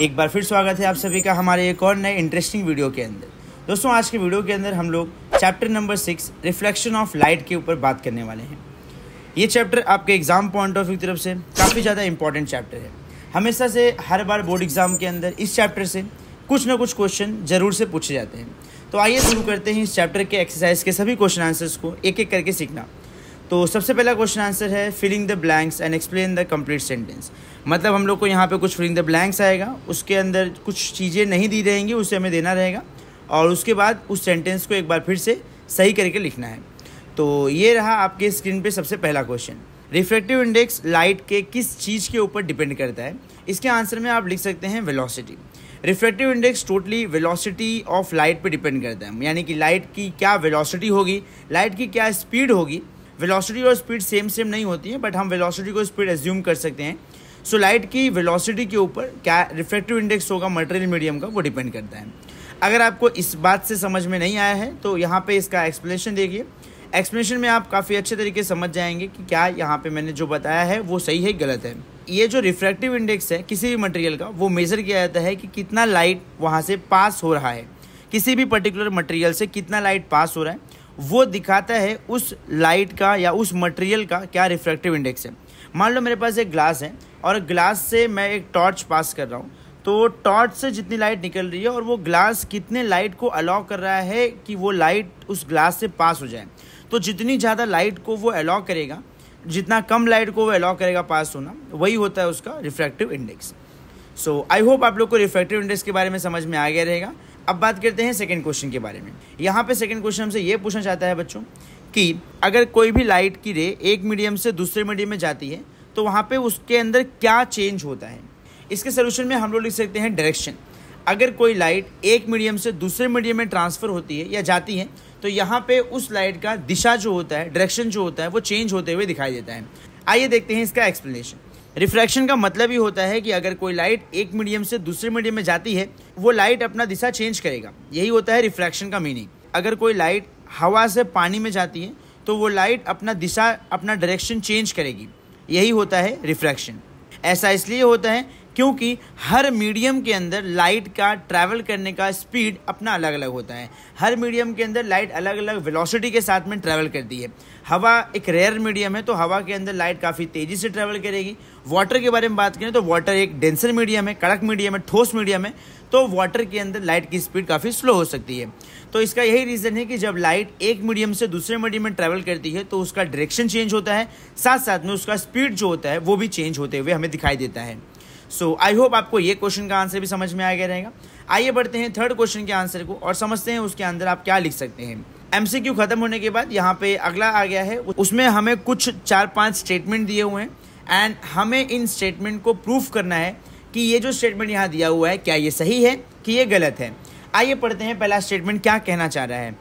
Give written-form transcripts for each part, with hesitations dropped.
एक बार फिर स्वागत है आप सभी का हमारे एक और नए इंटरेस्टिंग वीडियो के अंदर। दोस्तों आज के वीडियो के अंदर हम लोग chapter number 6 reflection of light के ऊपर बात करने वाले हैं। ये चैप्टर आपके एग्जाम पॉइंट ऑफ व्यू की तरफ से काफ़ी ज़्यादा इंपॉर्टेंट चैप्टर है। हमेशा से हर बार बोर्ड एग्जाम के अंदर इस चैप्टर से कुछ ना कुछ क्वेश्चन ज़रूर से पूछे जाते हैं। तो आइए शुरू करते हैं इस चैप्टर के एक्सरसाइज के सभी क्वेश्चन आंसर्स को एक एक करके सीखना। तो सबसे पहला क्वेश्चन आंसर है filling the blanks and explain the complete sentence. मतलब हम लोग को यहाँ पे कुछ फिलिंग द ब्लैंक्स आएगा, उसके अंदर कुछ चीज़ें नहीं दी रहेंगी, उसे हमें देना रहेगा और उसके बाद उस सेंटेंस को एक बार फिर से सही करके लिखना है। तो ये रहा आपके स्क्रीन पे सबसे पहला क्वेश्चन। रिफ्रैक्टिव इंडेक्स लाइट के किस चीज़ के ऊपर डिपेंड करता है? इसके आंसर में आप लिख सकते हैं velocity. Refractive index totally velocity of light पे डिपेंड करता है, यानी कि लाइट की क्या वेलोसिटी होगी, लाइट की क्या स्पीड होगी। वेलोसिटी और स्पीड सेम नहीं होती है, बट हम वेलोसिटी को स्पीड एज्यूम कर सकते हैं। सो लाइट की वेलोसिटी के ऊपर क्या रिफ्रैक्टिव इंडेक्स होगा मटेरियल मीडियम का, वो डिपेंड करता है। अगर आपको इस बात से समझ में नहीं आया है तो यहाँ पे इसका एक्सप्लेनेशन देखिए। एक्सप्लेनेशन में आप काफ़ी अच्छे तरीके से समझ जाएंगे कि क्या यहाँ पे मैंने जो बताया है वो सही है गलत है। ये जो रिफ्रैक्टिव इंडेक्स है किसी भी मटेरियल का, वो मेज़र किया जाता है कि कितना लाइट वहाँ से पास हो रहा है, किसी भी पर्टिकुलर मटेरियल से कितना लाइट पास हो रहा है, वो दिखाता है उस लाइट का या उस मटेरियल का क्या रिफ्रैक्टिव इंडेक्स है। मान लो मेरे पास एक ग्लास है और ग्लास से मैं एक टॉर्च पास कर रहा हूँ, तो टॉर्च से जितनी लाइट निकल रही है और वो ग्लास कितने लाइट को अलाउ कर रहा है कि वो लाइट उस ग्लास से पास हो जाए। तो जितनी ज़्यादा लाइट को वो अलाउ करेगा, जितना कम लाइट को वो अलाउ करेगा पास होना, वही होता है उसका refractive index. So I hope आप लोग को रिफ्रैक्टिव इंडेक्स के बारे में समझ में आ गया रहेगा। अब बात करते हैं सेकंड क्वेश्चन के बारे में। यहाँ पे सेकंड क्वेश्चन हमसे ये पूछना चाहता है बच्चों कि अगर कोई भी लाइट की रे एक मीडियम से दूसरे मीडियम में जाती है तो वहाँ पे उसके अंदर क्या चेंज होता है। इसके सोल्यूशन में हम लोग लिख सकते हैं डायरेक्शन। अगर कोई लाइट एक मीडियम से दूसरे मीडियम में ट्रांसफ़र होती है या जाती है तो यहाँ पे उस लाइट का दिशा जो होता है, डायरेक्शन जो होता है, वो चेंज होते हुए दिखाई देता है। आइए देखते हैं इसका एक्सप्लेनेशन। रिफ्रैक्शन का मतलब ही होता है कि अगर कोई लाइट एक मीडियम से दूसरे मीडियम में जाती है, वो लाइट अपना दिशा चेंज करेगा। यही होता है रिफ्रैक्शन का मीनिंग। अगर कोई लाइट हवा से पानी में जाती है तो वो लाइट अपना दिशा, अपना डायरेक्शन चेंज करेगी। यही होता है रिफ्रैक्शन। ऐसा इसलिए होता है क्योंकि हर मीडियम के अंदर लाइट का ट्रैवल करने का स्पीड अपना अलग अलग होता है। हर मीडियम के अंदर लाइट अलग अलग वेलोसिटी के साथ में ट्रैवल करती है। हवा एक रेयर मीडियम है तो हवा के अंदर लाइट काफ़ी तेज़ी से ट्रैवल करेगी। वाटर के बारे में बात करें तो वाटर एक डेंसर मीडियम है, कड़क मीडियम है, ठोस मीडियम है, तो वाटर के अंदर लाइट की स्पीड काफ़ी स्लो हो सकती है। तो इसका यही रीज़न है कि जब लाइट एक मीडियम से दूसरे मीडियम में ट्रैवल करती है तो उसका डायरेक्शन चेंज होता है, साथ साथ में उसका स्पीड जो होता है वो भी चेंज होते हुए हमें दिखाई देता है। सो आई होप आपको ये क्वेश्चन का आंसर भी समझ में आ गया रहेगा। आइए बढ़ते हैं थर्ड क्वेश्चन के आंसर को और समझते हैं उसके अंदर आप क्या लिख सकते हैं। एमसीक्यू खत्म होने के बाद यहाँ पे अगला आ गया है, उसमें हमें कुछ 4-5 स्टेटमेंट दिए हुए हैं एंड हमें इन स्टेटमेंट को प्रूफ करना है कि ये जो स्टेटमेंट यहाँ दिया हुआ है क्या ये सही है कि ये गलत है। आइए पढ़ते हैं पहला स्टेटमेंट क्या कहना चाह रहा है।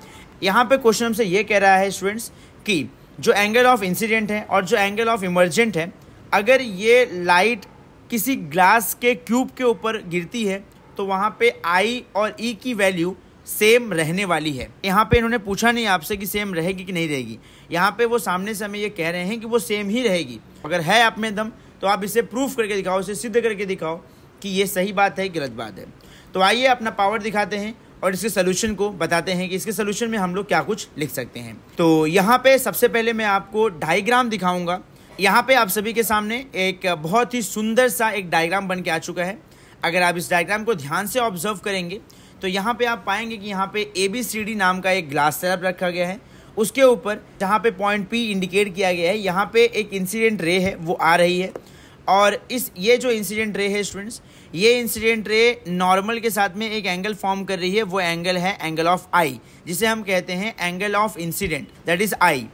यहाँ पे क्वेश्चन हमसे ये कह रहा है स्टूडेंट्स कि जो एंगल ऑफ इंसिडेंट है और जो एंगल ऑफ इमर्जेंट है, अगर ये लाइट किसी ग्लास के क्यूब के ऊपर गिरती है तो वहाँ पे आई और ई की वैल्यू सेम रहने वाली है। यहाँ पे इन्होंने पूछा नहीं आपसे कि सेम रहेगी कि नहीं रहेगी, यहाँ पे वो सामने से हमें ये कह रहे हैं कि वो सेम ही रहेगी। अगर है आप में दम तो आप इसे प्रूफ करके दिखाओ, इसे सिद्ध करके दिखाओ कि ये सही बात है गलत बात है। तो आइए अपना पावर दिखाते हैं और इसके सोल्यूशन को बताते हैं कि इसके सोल्यूशन में हम लोग क्या कुछ लिख सकते हैं। तो यहाँ पे सबसे पहले मैं आपको डायग्राम दिखाऊंगा। यहाँ पे आप सभी के सामने एक बहुत ही सुंदर सा एक डायग्राम बन के आ चुका है। अगर आप इस डायग्राम को ध्यान से ऑब्जर्व करेंगे तो यहाँ पे आप पाएंगे कि यहाँ पे ABCD नाम का एक ग्लास स्लैब रखा गया है। उसके ऊपर जहाँ पे पॉइंट P इंडिकेट किया गया है, यहाँ पे एक इंसिडेंट रे है वो आ रही है। और ये जो इंसिडेंट रे है स्टूडेंट्स, ये इंसिडेंट रे नॉर्मल के साथ में एक एंगल फॉर्म कर रही है। वो एंगल है एंगल ऑफ आई, जिसे हम कहते हैं angle of incident, that is I.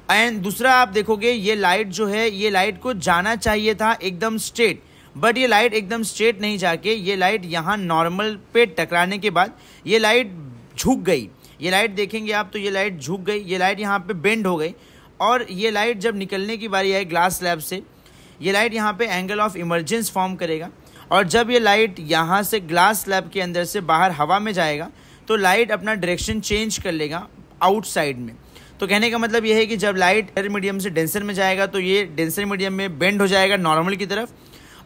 And दूसरा आप देखोगे ये लाइट जो है, ये लाइट को जाना चाहिए था एकदम स्ट्रेट, बट ये लाइट एकदम स्ट्रेट नहीं जाके ये लाइट यहाँ नॉर्मल पे टकराने के बाद ये लाइट झुक गई। ये लाइट देखेंगे आप तो ये लाइट झुक गई, ये लाइट यहाँ पे बेंड हो गई और ये लाइट जब निकलने की बारी आई ग्लास स्लैब से, ये लाइट यहाँ पे एंगल ऑफ इमर्जेंस फॉर्म करेगा। और जब ये लाइट यहाँ से ग्लास स्लैब के अंदर से बाहर हवा में जाएगा तो लाइट अपना डायरेक्शन चेंज कर लेगा आउटसाइड में। तो कहने का मतलब ये है कि जब लाइट एयर मीडियम से डेंसर में जाएगा तो ये डेंसर मीडियम में बेंड हो जाएगा नॉर्मल की तरफ,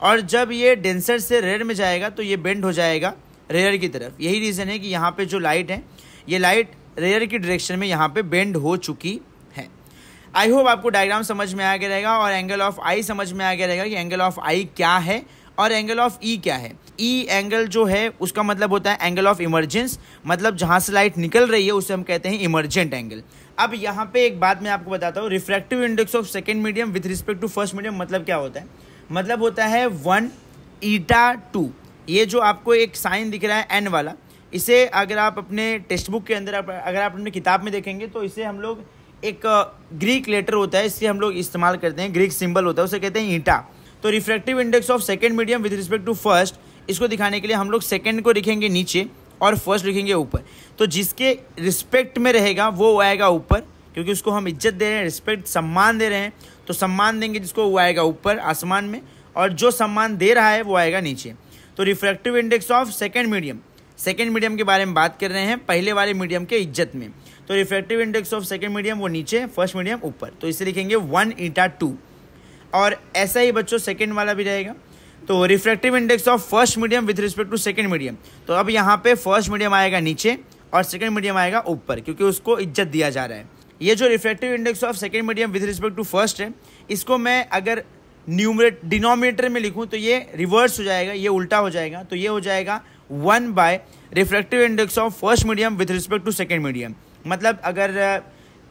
और जब ये डेंसर से रेयर में जाएगा तो ये बेंड हो जाएगा रेयर की तरफ। यही रीज़न है कि यहाँ पे जो लाइट है ये लाइट रेयर की डायरेक्शन में यहाँ पे बेंड हो चुकी है। आई होप आपको डायग्राम समझ में आ गया रहेगा और एंगल ऑफ आई समझ में आ गया रहेगा कि एंगल ऑफ आई क्या है और एंगल ऑफ ई क्या है। ई एंगल जो है उसका मतलब होता है एंगल ऑफ इमर्जेंस, मतलब जहाँ से लाइट निकल रही है उसे हम कहते हैं इमर्जेंट एंगल। अब यहाँ पे एक बात मैं आपको बताता हूँ, refractive index of second medium with respect to first medium मतलब क्या होता है। मतलब होता है 1/2। ये जो आपको एक साइन दिख रहा है एन वाला, इसे अगर आप अपने टेक्स्ट बुक के अंदर अगर आप अपने किताब में देखेंगे तो इसे हम लोग एक ग्रीक लेटर होता है, इससे हम लोग इस्तेमाल करते हैं, ग्रीक सिंबल होता है, उसे कहते हैं ईटा। तो refractive index of second medium with respect to first, इसको दिखाने के लिए हम लोग सेकेंड को लिखेंगे नीचे और फर्स्ट लिखेंगे ऊपर। तो जिसके रिस्पेक्ट में रहेगा वो आएगा ऊपर, क्योंकि उसको हम इज्जत दे रहे हैं, रिस्पेक्ट सम्मान दे रहे हैं, तो सम्मान देंगे जिसको वो आएगा ऊपर आसमान में, और जो सम्मान दे रहा है वो आएगा नीचे। तो refractive index of second medium के बारे में बात कर रहे हैं, पहले वाले मीडियम के इज्जत में। तो refractive index of second medium वो नीचे, फर्स्ट मीडियम ऊपर, तो इसे लिखेंगे 1/2। और ऐसा ही बच्चों सेकेंड वाला भी रहेगा। तो refractive index of first medium with respect to second medium, तो अब यहाँ पे फर्स्ट मीडियम आएगा नीचे और सेकेंड मीडियम आएगा ऊपर, क्योंकि उसको इज्जत दिया जा रहा है। ये जो refractive index of second medium with respect to first है, इसको मैं अगर डिनोमिनेटर में लिखूँ तो ये रिवर्स हो जाएगा, ये उल्टा हो जाएगा। तो ये हो जाएगा 1/ refractive index of first medium with respect to second medium. मतलब अगर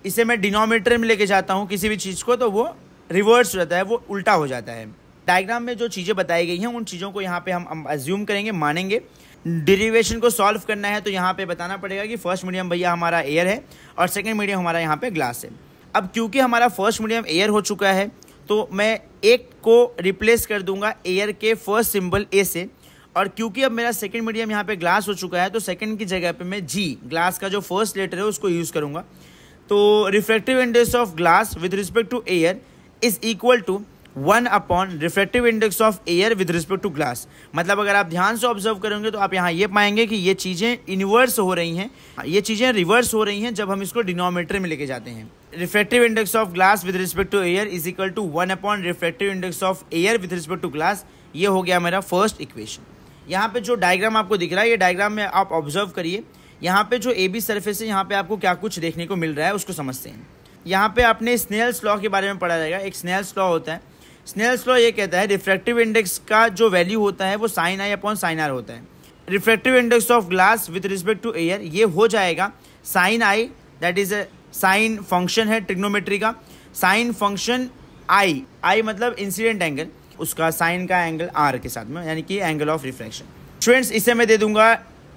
इसे मैं डिनोमिनेटर में लेके जाता हूँ किसी भी चीज़ को तो वो रिवर्स हो जाता है, वो उल्टा हो जाता है। डायग्राम में जो चीज़ें बताई गई हैं उन चीज़ों को यहाँ पे हम अज्यूम करेंगे, मानेंगे। डेरिवेशन को सॉल्व करना है तो यहाँ पे बताना पड़ेगा कि फर्स्ट मीडियम भैया हमारा एयर है और सेकेंड मीडियम हमारा यहाँ पे ग्लास है। अब क्योंकि हमारा फर्स्ट मीडियम एयर हो चुका है तो मैं एक को रिप्लेस कर दूंगा एयर के फर्स्ट सिंबल ए से, और क्योंकि अब मेरा सेकंड मीडियम यहाँ पे ग्लास हो चुका है तो सेकंड की जगह पे मैं जी, ग्लास का जो फर्स्ट लेटर है उसको यूज़ करूँगा। तो refractive index of glass with respect to air is equal to 1/ refractive index of air with respect to glass. मतलब अगर आप ध्यान से ऑब्जर्व करेंगे तो आप यहाँ ये पाएंगे कि ये चीज़ें इन्वर्स हो रही हैं, ये चीज़ें रिवर्स हो रही हैं जब हम इसको डिनोमिनेटर में लेके जाते हैं। Refractive index of glass with respect to air is equal to 1/ refractive index of air with respect to glass. ये हो गया मेरा फर्स्ट इक्वेशन। यहाँ पे जो डायग्राम आपको दिख रहा है, ये डायग्राम में आप ऑब्जर्व करिए। यहाँ पे जो AB सरफेस है यहाँ पे आपको क्या कुछ देखने को मिल रहा है उसको समझते हैं। यहाँ पे आपने स्नेल्स लॉ के बारे में पढ़ा जाएगा। एक स्नेल्स लॉ होता है, स्नेल्स लॉ ये कहता है रिफ्रैक्टिव इंडेक्स का जो वैल्यू होता है वो sin i upon sin r होता है। Refractive index of glass with respect to air ये हो जाएगा sin i, that is a sine function है ट्रिग्नोमेट्री का, साइन फंक्शन i मतलब इंसिडेंट एंगल, उसका साइन का एंगल r के साथ में, यानी कि एंगल ऑफ रिफ्रैक्शन। स्टूडेंट्स इसे मैं दे दूंगा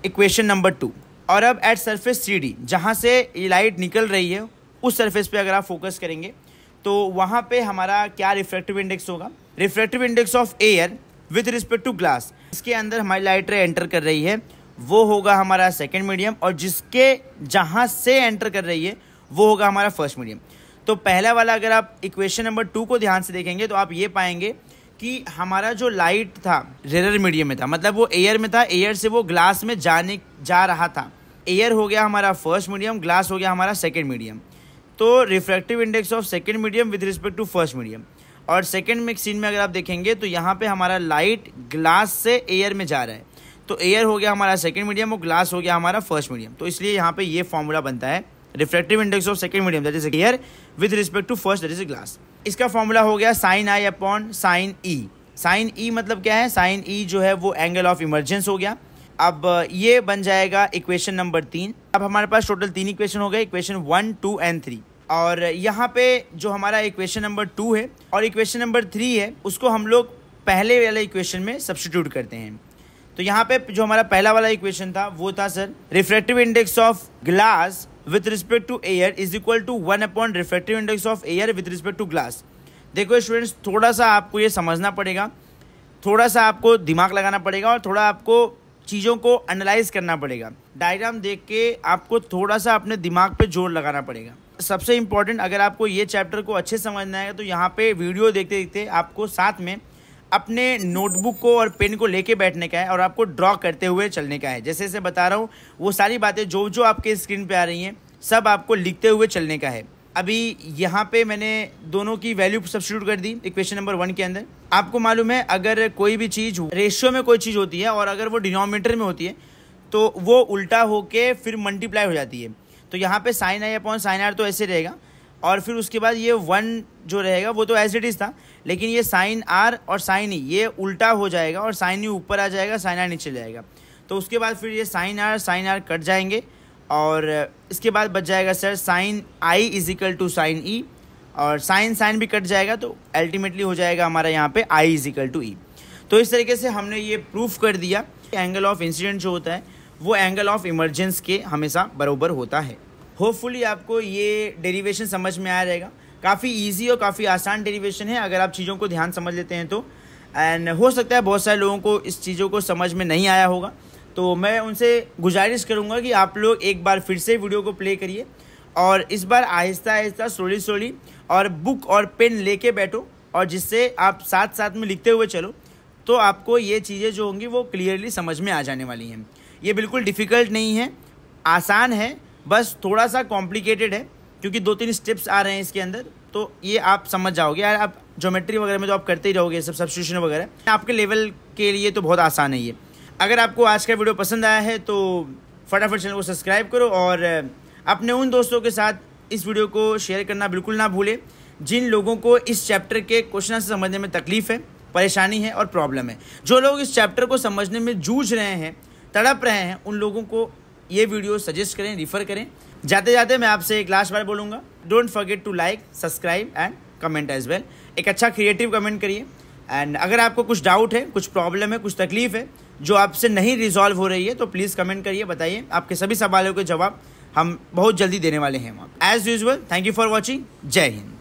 इक्वेशन नंबर 2। और अब एट सरफेस CD जहाँ से ये लाइट निकल रही है उस सरफेस पे अगर आप फोकस करेंगे तो वहाँ पे हमारा क्या रिफ्रैक्टिव इंडेक्स होगा। Refractive index of air with respect to glass, इसके अंदर हमारी लाइट रे एंटर कर रही है वो होगा हमारा सेकेंड मीडियम, और जिसके जहाँ से एंटर कर रही है वो होगा हमारा फर्स्ट मीडियम। तो पहला वाला अगर आप इक्वेशन नंबर 2 को ध्यान से देखेंगे तो आप ये पाएंगे कि हमारा जो लाइट था रेयर मीडियम में था, मतलब वो एयर में था, एयर से वो ग्लास में जा रहा था। एयर हो गया हमारा फर्स्ट मीडियम, ग्लास हो गया हमारा सेकेंड मीडियम। तो refractive index of second medium with respect to first medium, और सेकेंड में सीन में अगर आप देखेंगे तो यहाँ पे हमारा लाइट ग्लास से एयर में जा रहा है, तो एयर हो गया हमारा सेकेंड मीडियम और ग्लास हो गया हमारा फर्स्ट मीडियम। तो इसलिए यहाँ पे ये फॉर्मूला बनता है refractive index of second medium that is air with respect to first that is glass. इसका फॉर्मूला हो गया sin i upon sin e। sin e मतलब क्या है, sin e जो है वो एंगल ऑफ इमर्जेंस हो गया। अब ये बन जाएगा इक्वेशन नंबर 3। अब हमारे पास टोटल 3 इक्वेशन हो गए, इक्वेशन 1, 2 एंड 3। और यहाँ पे जो हमारा इक्वेशन नंबर 2 है और इक्वेशन नंबर 3 है उसको हम लोग पहले वाले इक्वेशन में सब्स्टिट्यूट करते हैं। तो यहाँ पे जो हमारा पहला वाला इक्वेशन था वो था sir refractive index of glass with respect to air is equal to 1/ refractive index of air with respect to glass. देखो स्टूडेंट्स, थोड़ा सा आपको ये समझना पड़ेगा, थोड़ा सा आपको दिमाग लगाना पड़ेगा और थोड़ा आपको चीज़ों को एनालाइज करना पड़ेगा। डायग्राम देख के आपको थोड़ा सा अपने दिमाग पे जोर लगाना पड़ेगा। सबसे इम्पॉर्टेंट, अगर आपको ये चैप्टर को अच्छे समझना है तो यहाँ पे वीडियो देखते देखते आपको साथ में अपने नोटबुक को और पेन को लेके बैठने का है और आपको ड्रॉ करते हुए चलने का है। जैसे जैसे बता रहा हूँ वो सारी बातें जो जो आपके स्क्रीन पे आ रही हैं सब आपको लिखते हुए चलने का है। अभी यहाँ पे मैंने दोनों की वैल्यू सब्स्टिट्यूट कर दी इक्वेशन नंबर 1 के अंदर। आपको मालूम है अगर कोई भी चीज़ रेशियो में कोई चीज़ होती है और अगर वो डिनोमिनेटर में होती है तो वो उल्टा होके फिर मल्टीप्लाई हो जाती है। तो यहाँ पे sine I upon sine R तो ऐसे रहेगा और फिर उसके बाद ये 1 जो रहेगा वो तो एज इट इज़ था, लेकिन ये साइन आर और साइन ई ये उल्टा हो जाएगा और साइन ई ऊपर आ जाएगा, साइन आर नीचे जाएगा। तो उसके बाद फिर ये साइन आर कट जाएंगे और इसके बाद बच जाएगा sir sine i is equal to sine e और साइन भी कट जाएगा, तो अल्टीमेटली हो जाएगा हमारा यहाँ पे आई इज इक्वल टू ई। तो इस तरीके से हमने ये प्रूफ कर दिया एंगल ऑफ इंसिडेंट जो होता है वो एंगल ऑफ इमरजेंस के हमेशा बराबर होता है। होपफुली आपको ये डेरिवेशन समझ में आया रहेगा। काफ़ी इजी और काफ़ी आसान डेरिवेशन है अगर आप चीज़ों को ध्यान समझ लेते हैं तो। एंड हो सकता है बहुत सारे लोगों को इस चीज़ों को समझ में नहीं आया होगा, तो मैं उनसे गुजारिश करूंगा कि आप लोग एक बार फिर से वीडियो को प्ले करिए और इस बार आहिस्ता आहिस्ता स्लोली और बुक और पेन लेके बैठो और जिससे आप साथ साथ में लिखते हुए चलो, तो आपको ये चीज़ें जो होंगी वो क्लियरली समझ में आ जाने वाली हैं। ये बिल्कुल डिफ़िकल्ट नहीं है, आसान है, बस थोड़ा सा कॉम्प्लिकेटेड है क्योंकि 2-3 स्टेप्स आ रहे हैं इसके अंदर। तो ये आप समझ जाओगे यार, आप ज्योमेट्री वगैरह में तो आप करते ही रहोगे सब सब्स्टिट्यूशन वगैरह, आपके लेवल के लिए तो बहुत आसान है ये। अगर आपको आज का वीडियो पसंद आया है तो फटाफट चैनल को सब्सक्राइब करो और अपने उन दोस्तों के साथ इस वीडियो को शेयर करना बिल्कुल ना भूलें जिन लोगों को इस चैप्टर के क्वेश्चन से समझने में तकलीफ है, परेशानी है और प्रॉब्लम है। जो लोग इस चैप्टर को समझने में जूझ रहे हैं, तड़प रहे हैं, उन लोगों को ये वीडियो सजेस्ट करें, रिफ़र करें। जाते जाते मैं आपसे एक लास्ट बार बोलूँगा, don't forget to like, subscribe and comment as well. एक अच्छा क्रिएटिव कमेंट करिए। एंड अगर आपको कुछ डाउट है, कुछ प्रॉब्लम है, कुछ तकलीफ है जो आपसे नहीं रिजॉल्व हो रही है तो प्लीज़ कमेंट करिए, बताइए। आपके सभी सवालों के जवाब हम बहुत जल्दी देने वाले हैं। As usual, thank you for watching. जय हिंद।